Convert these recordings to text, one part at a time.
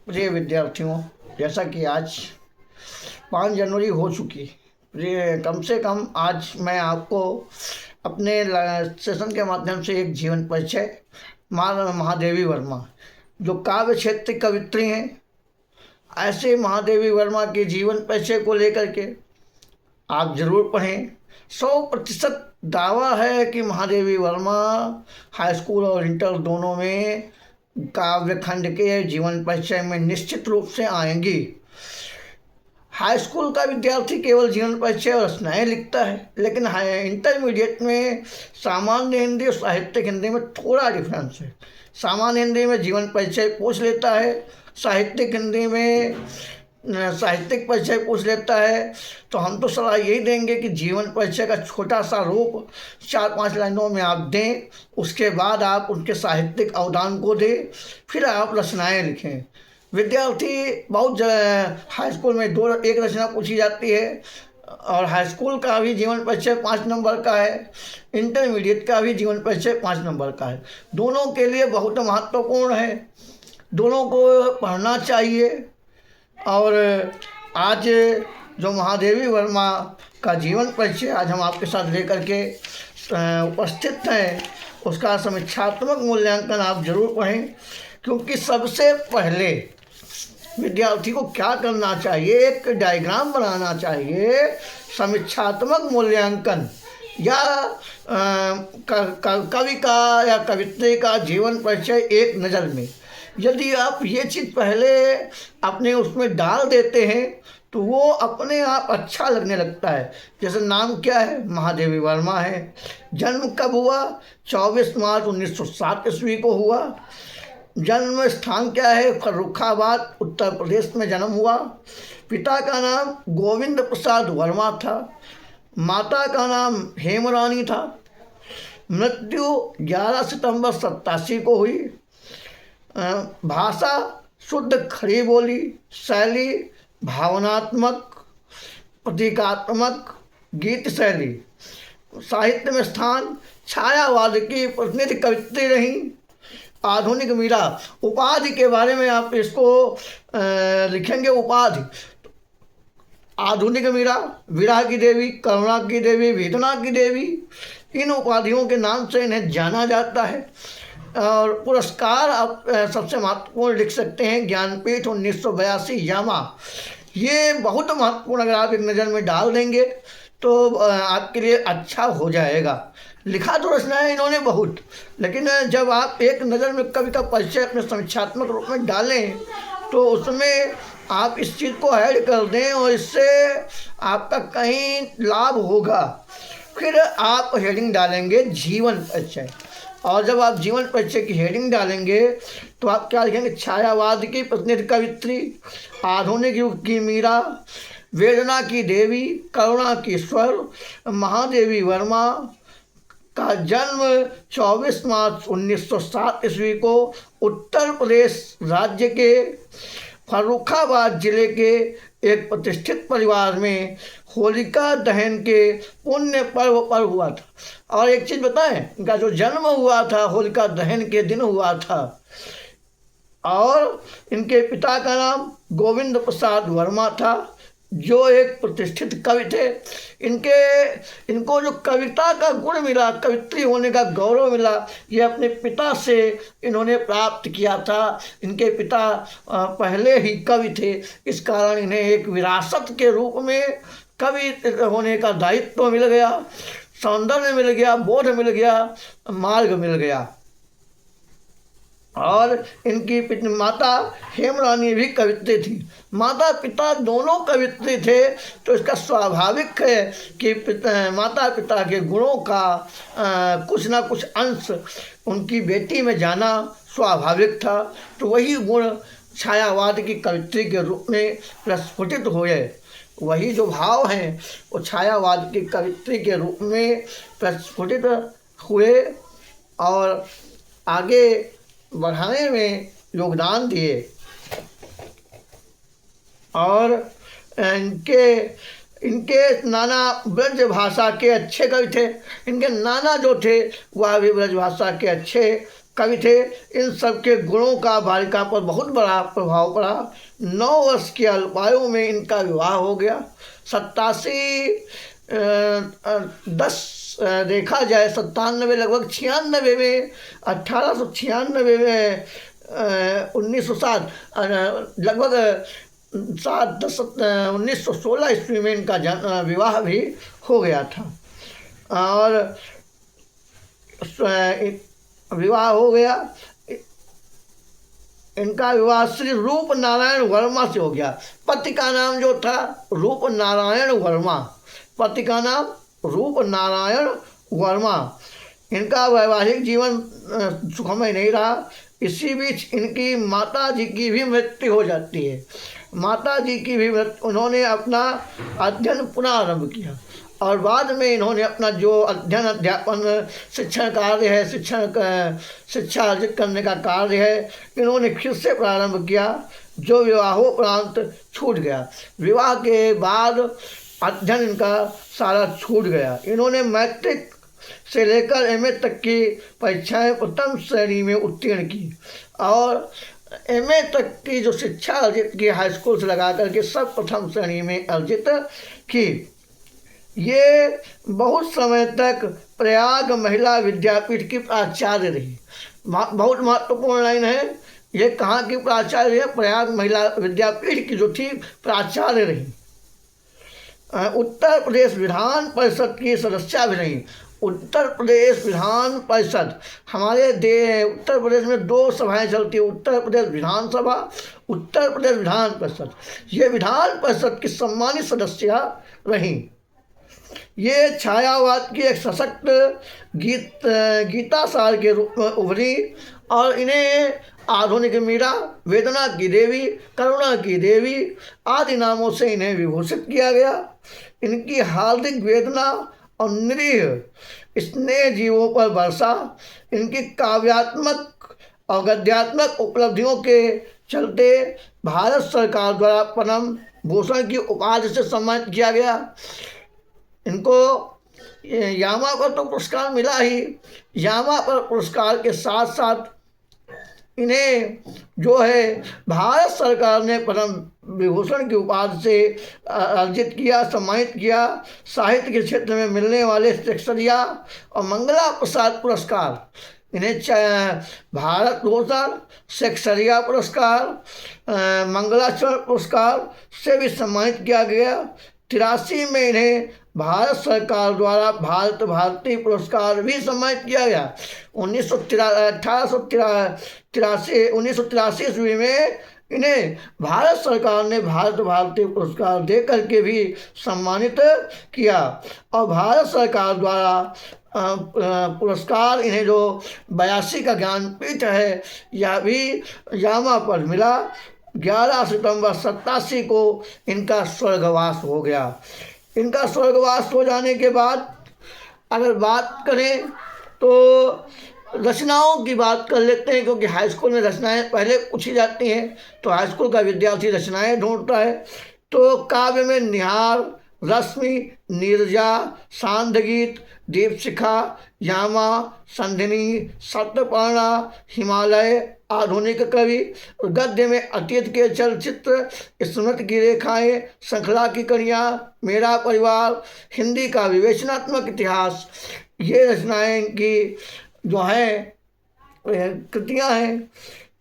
प्रिय विद्यार्थियों, जैसा कि आज 5 जनवरी हो चुकी, कम से कम आज मैं आपको अपने सेशन के माध्यम से एक जीवन परिचय महादेवी वर्मा, जो काव्य क्षेत्र की कवित्री हैं, ऐसे महादेवी वर्मा के जीवन परिचय को लेकर के आप जरूर पढ़ें। 100% दावा है कि महादेवी वर्मा हाई स्कूल और इंटर दोनों में काव्य खंड के जीवन परिचय में निश्चित रूप से आएंगी। हाई स्कूल का विद्यार्थी केवल जीवन परिचय और रचनाएं लिखता है, लेकिन इंटरमीडिएट में सामान्य हिंदी और साहित्यिक हिंदी में थोड़ा डिफरेंस है। सामान्य हिंदी में जीवन परिचय पूछ लेता है, साहित्यिक हिंदी में साहित्यिक परिचय पूछ लेता है। तो हम तो सलाह यही देंगे कि जीवन परिचय का छोटा सा रूप 4-5 लाइनों में आप दें, उसके बाद आप उनके साहित्यिक अवदान को दें, फिर आप रचनाएं लिखें। विद्यार्थी बहुत हाई स्कूल में एक रचना पूछी जाती है, और हाई स्कूल का भी जीवन परिचय 5 नंबर का है, इंटरमीडिएट का भी जीवन परिचय 5 नंबर का है। दोनों के लिए बहुत महत्वपूर्ण है, दोनों को पढ़ना चाहिए। और आज जो महादेवी वर्मा का जीवन परिचय आज हम आपके साथ लेकर के उपस्थित हैं, उसका समीक्षात्मक मूल्यांकन आप जरूर पढ़ें, क्योंकि सबसे पहले विद्यार्थी को क्या करना चाहिए, एक डायग्राम बनाना चाहिए। समीक्षात्मक मूल्यांकन या कवि का या कवित्री का जीवन परिचय एक नज़र में, यदि आप ये चीज़ पहले अपने उसमें डाल देते हैं तो वो अपने आप अच्छा लगने लगता है। जैसे नाम क्या है, महादेवी वर्मा है। जन्म कब हुआ, 24 मार्च 1907 ईस्वी को हुआ। जन्म स्थान क्या है, फर्रुखाबाद उत्तर प्रदेश में जन्म हुआ। पिता का नाम गोविंद प्रसाद वर्मा था, माता का नाम हेमरानी था। मृत्यु 11 सितंबर 87 को हुई। भाषा शुद्ध खड़ी बोली, शैली भावनात्मक प्रतीकात्मक गीत शैली। साहित्य में स्थान छायावाद की प्रतिनिधि कवित्री रही। आधुनिक मीरा, उपाधि के बारे में आप इसको लिखेंगे। उपाधि आधुनिक मीरा, विरह की देवी, करुणा की देवी, वेदना की देवी, इन उपाधियों के नाम से इन्हें जाना जाता है। और पुरस्कार आप सबसे महत्वपूर्ण लिख सकते हैं, ज्ञानपीठ 1982 यामा। ये बहुत महत्वपूर्ण, अगर आप एक नज़र में डाल देंगे तो आपके लिए अच्छा हो जाएगा। लिखा तो रचनाएं इन्होंने बहुत, लेकिन जब आप एक नज़र में कवि का परिचय अपने समीक्षात्मक रूप में डालें तो उसमें आप इस चीज़ को ऐड कर दें और इससे आपका कहीं लाभ होगा। फिर आप हेडिंग डालेंगे जीवन परिचय, और जब आप जीवन परिचय की हेडिंग डालेंगे तो आप क्या लिखेंगे, छायावाद की प्रतिनिधि कवित्री, आधुनिक युग की मीरा, वेदना की देवी, करुणा की स्वर। महादेवी वर्मा का जन्म 24 मार्च 1907 ईस्वी को उत्तर प्रदेश राज्य के फर्रुखाबाद जिले के एक प्रतिष्ठित परिवार में होलिका दहन के पुण्य पर्व पर हुआ था। और एक चीज़ बताएं, इनका जो जन्म हुआ था होलिका दहन के दिन हुआ था, और इनके पिता का नाम गोविंद प्रसाद वर्मा था, जो एक प्रतिष्ठित कवि थे। इनको जो कविता का गुण मिला, कवित्री होने का गौरव मिला, ये अपने पिता से इन्होंने प्राप्त किया था। इनके पिता पहले ही कवि थे, इस कारण इन्हें एक विरासत के रूप में कवि होने का दायित्व मिल गया, सौंदर्य मिल गया, बोध मिल गया, मार्ग मिल गया। और इनकी माता हेमरानी भी कवित्री थी। माता पिता दोनों कवित्री थे, तो इसका स्वाभाविक है कि माता पिता के गुणों का कुछ ना कुछ अंश उनकी बेटी में जाना स्वाभाविक था। तो वही गुण छायावाद की कवित्री के रूप में प्रस्फुटित हुए, वही जो भाव हैं वो छायावाद की कवित्री के रूप में प्रस्फुटित हुए और आगे बढ़ाने में योगदान दिए। और इनके नाना ब्रज भाषा के अच्छे कवि थे। इनके नाना जो थे वह भी ब्रज भाषा के अच्छे कवि थे। इन सबके गुणों का बालिका पर बहुत बड़ा प्रभाव पड़ा। 9 वर्ष की अल्पायु में इनका विवाह हो गया। देखा जाए 97 लगभग 96 में 1896 में 1907 लगभग 1916 ईस्वी में इनका विवाह भी हो गया था। और विवाह हो गया। इनका विवाह श्री रूप नारायण वर्मा से हो गया। पति का नाम जो था रूप नारायण वर्मा, पति का नाम रूप नारायण वर्मा। इनका वैवाहिक जीवन सुखमय नहीं रहा। इसी बीच इनकी माता जी की भी मृत्यु हो जाती है। माता जी की भी मृत्यु, उन्होंने अपना अध्ययन पुनः आरंभ किया और बाद में इन्होंने अपना जो अध्ययन अध्यापन शिक्षण कार्य है, शिक्षा अर्जित करने का कार्य है, इन्होंने फिर से प्रारंभ किया, जो विवाहोपरांत छूट गया। विवाह के बाद अध्ययन इनका सारा छूट गया। इन्होंने मैट्रिक से लेकर एमए तक की परीक्षाएं प्रथम श्रेणी में उत्तीर्ण की और एमए तक की जो शिक्षा अर्जित की हाई स्कूल से लगा करके सब प्रथम श्रेणी में अर्जित की। ये बहुत समय तक प्रयाग महिला विद्यापीठ की प्राचार्य रही। बहुत महत्वपूर्ण लाइन है, ये कहाँ की प्राचार्य है? प्रयाग महिला विद्यापीठ की जो थी प्राचार्य रही। उत्तर प्रदेश विधान परिषद की सदस्य भी रही। उत्तर प्रदेश विधान परिषद, हमारे उत्तर प्रदेश में 2 सभाएं चलती है, उत्तर प्रदेश विधानसभा, उत्तर प्रदेश विधान परिषद। ये विधान परिषद की सम्मानित सदस्य रही। ये छायावाद की एक सशक्त गीतासार के रूप में उभरी और इन्हें आधुनिक मीरा, वेदना की देवी, करुणा की देवी आदि नामों से इन्हें विभूषित किया गया। इनकी हार्दिक वेदना और निरीह स्नेह जीवों पर वर्षा, इनकी काव्यात्मक और गद्यात्मक उपलब्धियों के चलते भारत सरकार द्वारा पद्म भूषण की उपाधि से सम्मानित किया गया। इनको यामा पर तो पुरस्कार मिला ही, यामा पर पुरस्कार के साथ साथ इन्हें जो है भारत सरकार ने पद्म विभूषण की उपाधि से अर्जित किया, सम्मानित किया। साहित्य के क्षेत्र में मिलने वाले शेक्सपियर और मंगला प्रसाद पुरस्कार, इन्हें भारत भूषण, शेक्सपियर पुरस्कार, मंगलाचरण पुरस्कार से भी सम्मानित किया गया। 83 में इन्हें भारत सरकार द्वारा भारत भारती पुरस्कार भी सम्मानित किया गया। 1983 ईस्वी में इन्हें भारत सरकार ने भारत भारती पुरस्कार दे करके भी सम्मानित किया और भारत सरकार द्वारा पुरस्कार इन्हें जो 82 का ज्ञानपीठ है यह भी यामा पर मिला। 11 सितंबर 87 को इनका स्वर्गवास हो गया। इनका स्वर्गवास हो जाने के बाद अगर बात करें तो रचनाओं की बात कर लेते हैं, क्योंकि हाई स्कूल में रचनाएं पहले पूछी जाती हैं तो हाई स्कूल का विद्यार्थी रचनाएं ढूंढता है। तो काव्य में निहार, रश्मि, नीरजा, सांध्रगीत, दीपशिखा, यामा, संधिनी, सप्तपर्णा, हिमालय, आधुनिक कवि, गद्य में अतीत के चलचित्र, स्मृति की रेखाएं, श्रृंखला की कड़ियाँ, मेरा परिवार, हिंदी का विवेचनात्मक इतिहास, ये रचनाएं इनकी जो हैं कृतियाँ हैं।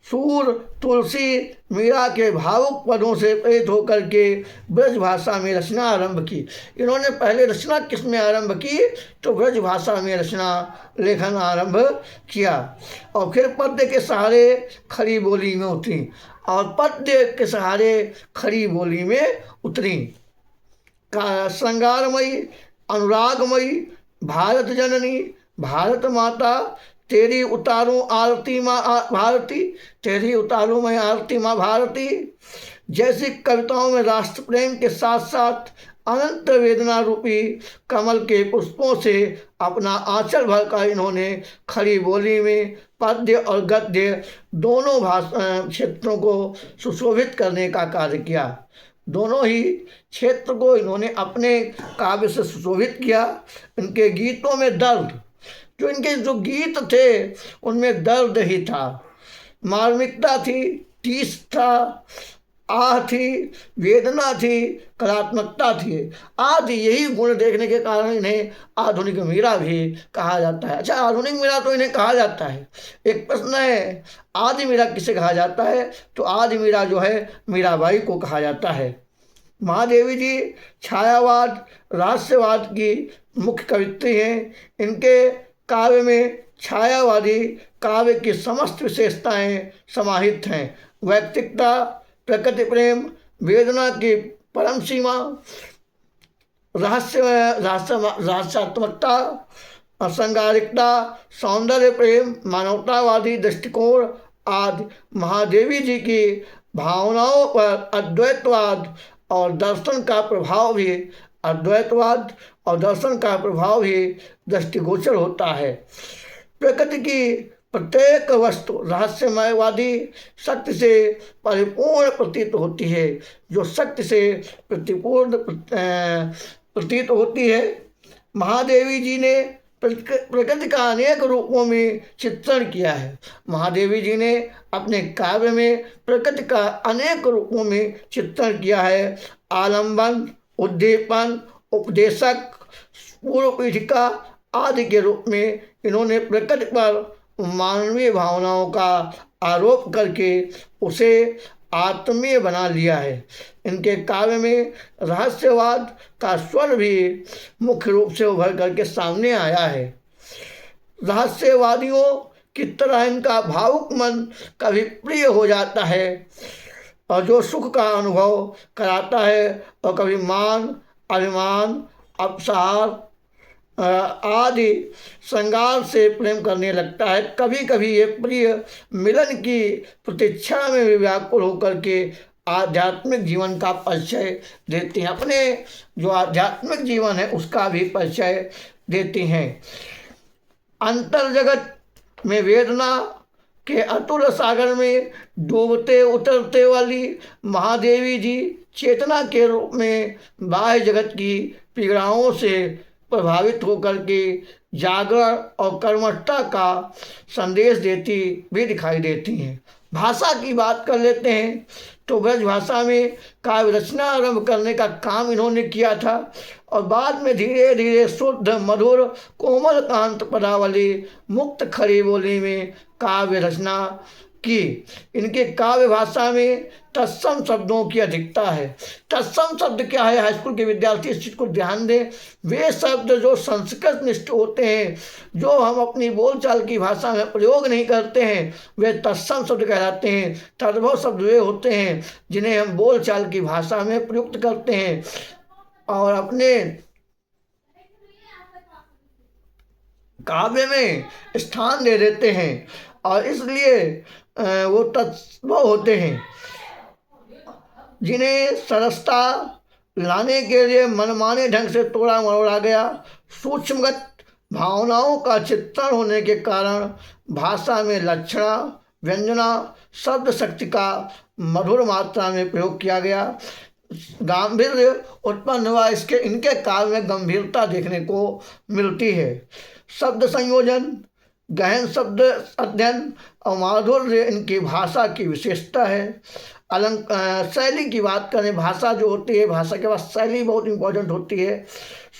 सूर, तुलसी, मीरा के भावुक पदों से प्रेरित होकर के ब्रज भाषा में रचना आरंभ की। इन्होंने पहले रचना किस में आरंभ की? तो ब्रज भाषा में रचना लेखन आरंभ किया और फिर पद्य के सहारे खड़ी बोली में उतरी और पद्य के सहारे खड़ी बोली में उतरी। श्रृंगारमयी, अनुरागमयी, भारत जननी, भारत माता, तेरी उतारूं आरती माँ भारती, तेरी उतारूं मैं आरती माँ भारती जैसी कविताओं में राष्ट्र प्रेम के साथ साथ अनंत वेदना रूपी कमल के पुष्पों से अपना आंचल भरकर इन्होंने खड़ी बोली में पद्य और गद्य दोनों क्षेत्रों को सुशोभित करने का कार्य किया। दोनों ही क्षेत्र को इन्होंने अपने काव्य से सुशोभित किया। इनके गीतों में दर्द, जो इनके जो गीत थे उनमें दर्द ही था, मार्मिकता थी, टीस था, आह थी, वेदना थी, कलात्मकता थी। आज यही गुण देखने के कारण इन्हें आधुनिक मीरा भी कहा जाता है। अच्छा, आधुनिक मीरा तो इन्हें कहा जाता है। एक प्रश्न है, आदि मीरा किसे कहा जाता है? तो आदि मीरा जो है मीराबाई को कहा जाता है। महादेवी जी छायावाद, रहस्यवाद की मुख्य कवित्री हैं। इनके काव्य में छायावादी काव्य की समस्त विशेषताएं समाहित हैं। वैयक्तिकता, प्रकृति प्रेम, वेदना की परम सीमा, रहस्यात्मकता, असंगारिकता, सौंदर्य प्रेम, मानवतावादी दृष्टिकोण आदि महादेवी जी की भावनाओं पर अद्वैतवाद और दर्शन का प्रभाव भी दृष्टिगोचर होता है। प्रकृति की प्रत्येक वस्तु रहस्यमयवादी शक्ति से परिपूर्ण प्रतीत होती है। जो शक्ति से प्रतीत होती है। महादेवी जी ने प्रकृति का अनेक रूपों में चित्रण किया है। महादेवी जी ने अपने काव्य में प्रकृति का अनेक रूपों में चित्रण किया है। आलंबन, उद्दीपन, उपदेशक, पूर्व पीठिका आदि के रूप में इन्होंने प्रकृति पर मानवीय भावनाओं का आरोप करके उसे आत्मीय बना लिया है। इनके काव्य में रहस्यवाद का स्वर भी मुख्य रूप से उभर करके सामने आया है। रहस्यवादियों की तरह इनका भावुक मन कभी प्रिय हो जाता है और जो सुख का अनुभव कराता है, और कभी मान, अभिमान, अपसार आदि श्रृंगार से प्रेम करने लगता है। कभी कभी ये प्रिय मिलन की प्रतीक्षा में भी व्याकुल होकर के आध्यात्मिक जीवन का परिचय देती हैं। अपने जो आध्यात्मिक जीवन है उसका भी परिचय देती हैं। अंतर जगत में वेदना के अतुल सागर में डूबते उतरते वाली महादेवी जी चेतना के रूप में बाह्य जगत की पीड़ाओं से प्रभावित होकर के जागरण और कर्मठता का संदेश देती भी दिखाई देती हैं। भाषा की बात कर लेते हैं तो ब्रज भाषा में काव्य रचना आरंभ करने का काम इन्होंने किया था और बाद में धीरे धीरे शुद्ध, मधुर, कोमल कांत पदावली, मुक्त खड़ी बोली में काव्य रचना की। इनके काव्य भाषा में तत्सम शब्दों की अधिकता है। तत्सम शब्द क्या है? हाई स्कूल के विद्यार्थी इस चीज़ को ध्यान दें। वे शब्द जो संस्कृत निष्ठ होते हैं, जो हम अपनी बोलचाल की भाषा में प्रयोग नहीं करते हैं, वे तत्सम शब्द कहलाते हैं। तद्भव शब्द वे होते हैं जिन्हें हम बोलचाल की भाषा में प्रयुक्त करते हैं और अपने काव्य में स्थान दे देते हैं, और इसलिए वो तत्सम होते हैं जिन्हें सरसता लाने के लिए मनमाने ढंग से तोड़ा मरोड़ा गया। सूक्ष्मगत भावनाओं का चित्रण होने के कारण भाषा में लक्षणा, व्यंजना, शब्द शक्ति का मधुर मात्रा में प्रयोग किया गया। गांभीर्य उत्पन्न हुआ। इनके काव्य में गंभीरता देखने को मिलती है। शब्द संयोजन, गहन शब्द अध्ययन और माधुर्य इनकी भाषा की विशेषता है। शैली की बात करें, भाषा जो होती है, भाषा के बाद शैली बहुत इम्पोर्टेंट होती है।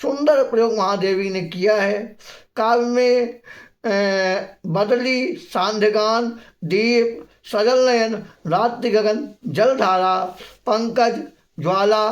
सुंदर प्रयोग महादेवी ने किया है। काव्य में बदली, सांध्यगान, दीप, सजल नयन, रात्रि गगन, जलधारा, पंकज, ज्वाला,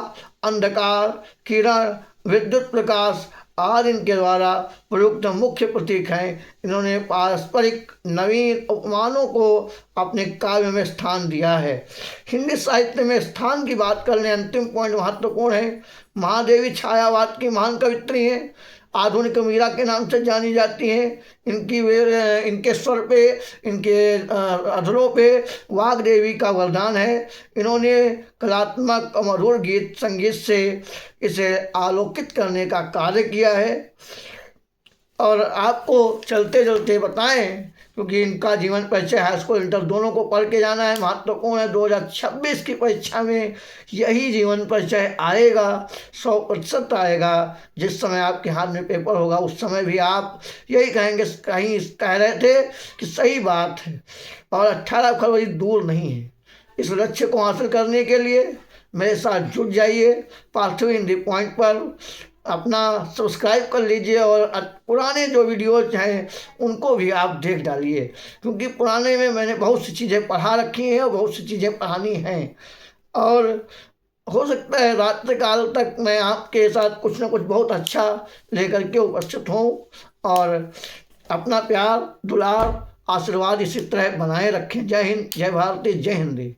अंधकार, किरण, विद्युत प्रकाश आदि इनके द्वारा प्रयुक्त मुख्य प्रतीक हैं। इन्होंने पारस्परिक नवीन उपमानों को अपने काव्य में स्थान दिया है। हिंदी साहित्य में स्थान की बात करने अंतिम पॉइंट महत्वपूर्ण है। महादेवी छायावाद की महान कवित्री हैं। आधुनिक मीरा के नाम से जानी जाती हैं। इनके स्वर पे, इनके अधरों पे वाग्देवी का वरदान है। इन्होंने कलात्मक और मधुर गीत संगीत से इसे आलोकित करने का कार्य किया है। और आपको चलते चलते बताएं, क्योंकि इनका जीवन परिचय हाई स्कूल इंटर दोनों को पढ़ के जाना है, महत्वपूर्ण है। 2026 की परीक्षा में यही जीवन परिचय आएगा, 100% आएगा। जिस समय आपके हाथ में पेपर होगा उस समय भी आप यही कहेंगे, कहीं कह रहे थे कि सही बात है। और 18 फरवरी दूर नहीं है। इस लक्ष्य को हासिल करने के लिए मेरे साथ जुट जाइए। पार्थिव हिंदी पॉइंट पर अपना सब्सक्राइब कर लीजिए और पुराने जो वीडियोज हैं उनको भी आप देख डालिए, क्योंकि पुराने में मैंने बहुत सी चीज़ें पढ़ा रखी हैं और बहुत सी चीज़ें पढ़ानी हैं। और हो सकता है रात्रि काल तक मैं आपके साथ कुछ ना कुछ बहुत अच्छा लेकर के उपस्थित हूँ। और अपना प्यार दुलार आशीर्वाद इसी तरह बनाए रखें। जय हिंद, जय भारती, जय हिंदी।